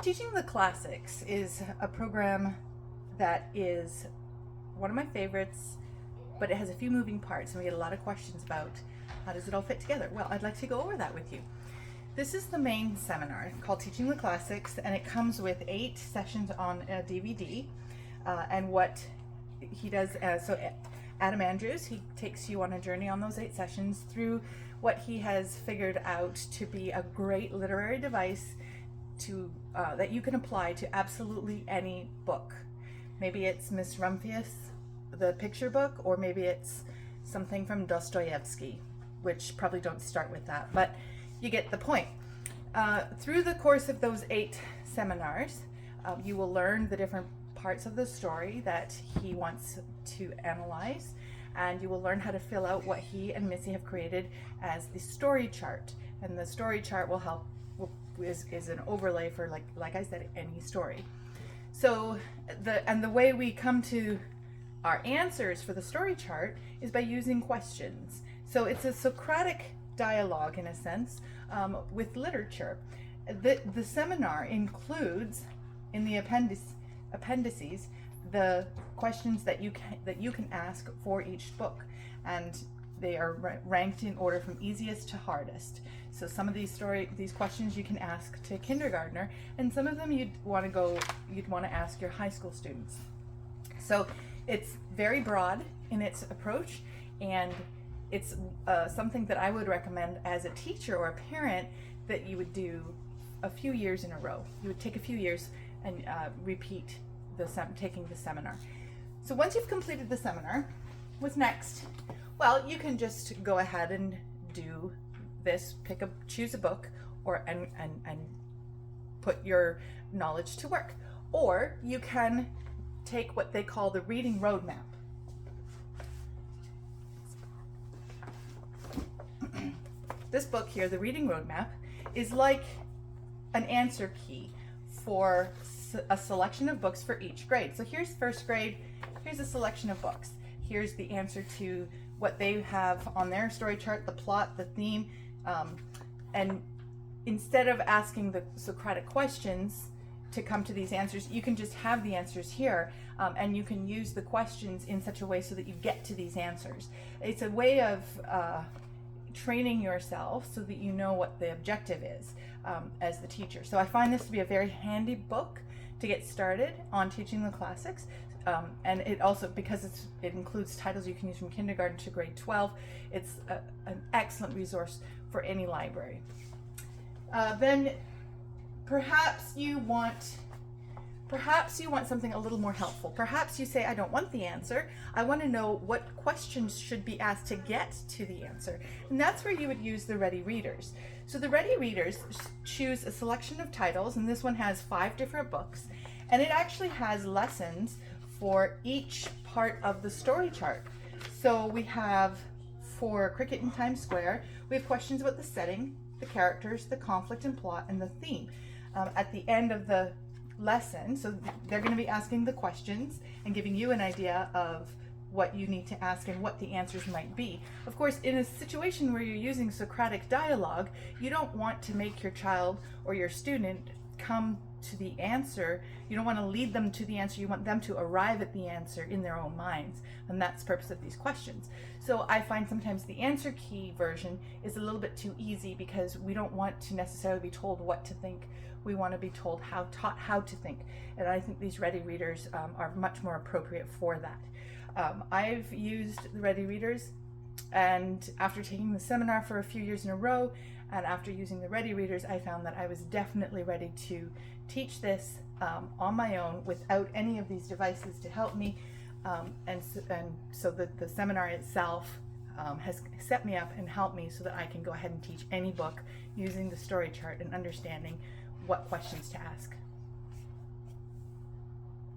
Teaching the Classics is a program that is one of my favorites, but it has a few moving parts and we get a lot of questions about how does it all fit together. Well, I'd like to go over that with you. This is the main seminar called Teaching the Classics, and it comes with 8 sessions on a DVD. And what he does, Adam Andrews, he takes you on a journey on those 8 sessions through what he has figured out to be a great literary device to that you can apply to absolutely any book. Maybe it's Miss Rumphius, the picture book, or maybe it's something from Dostoevsky, which probably don't start with that, but you get the point. Through the course of those 8 seminars, you will learn the different parts of the story that he wants to analyze, and you will learn how to fill out what he and Missy have created as the story chart. And the story chart will help, is an overlay for, like I said, any story. So the way we come to our answers for the story chart is by using questions. So it's a Socratic dialogue in a sense, with literature. The seminar includes in the appendices the questions that you can ask for each book, and they are ranked in order from easiest to hardest. So some of these questions you can ask to kindergartner, and some of them you'd want to ask your high school students. So it's very broad in its approach, and it's something that I would recommend as a teacher or a parent that you would do a few years in a row. You would take a few years and repeat taking the seminar. So once you've completed the seminar, what's next? Well, you can just go ahead and do this, choose a book, and put your knowledge to work. Or you can take what they call the reading roadmap. This book here, the reading roadmap, is like an answer key for a selection of books for each grade. So here's first grade, here's a selection of books. Here's the answer to what they have on their story chart, the plot, the theme, and instead of asking the Socratic questions to come to these answers, you can just have the answers here, and you can use the questions in such a way so that you get to these answers. It's a way of training yourself so that you know what the objective is as the teacher. So I find this to be a very handy book to get started on teaching the classics. And it also, because it includes titles you can use from kindergarten to grade 12, it's an excellent resource for any library. Then perhaps you want something a little more helpful. Perhaps you say, I don't want the answer. I want to know what questions should be asked to get to the answer. And that's where you would use the Ready Readers. So the Ready Readers choose a selection of titles, and this one has 5 different books. And it actually has lessons for each part of the story chart. So we have, for Cricket in Times Square, we have questions about the setting, the characters, the conflict and plot, and the theme. At the end of the lesson, so they're going to be asking the questions and giving you an idea of what you need to ask and what the answers might be. Of course, in a situation where you're using Socratic dialogue, you don't want to make your child or your student come to the answer. You don't want to lead them to the answer. You want them to arrive at the answer in their own minds, and that's the purpose of these questions. So I find sometimes the answer key version is a little bit too easy because we don't want to necessarily be told what to think. We want to be taught how to think, and I think these Ready Readers are much more appropriate for that. I've used the Ready Readers, and after taking the seminar for a few years in a row, and after using the Ready Readers, I found that I was definitely ready to teach this on my own without any of these devices to help me, and so the seminar itself has set me up and helped me so that I can go ahead and teach any book using the story chart and understanding what questions to ask.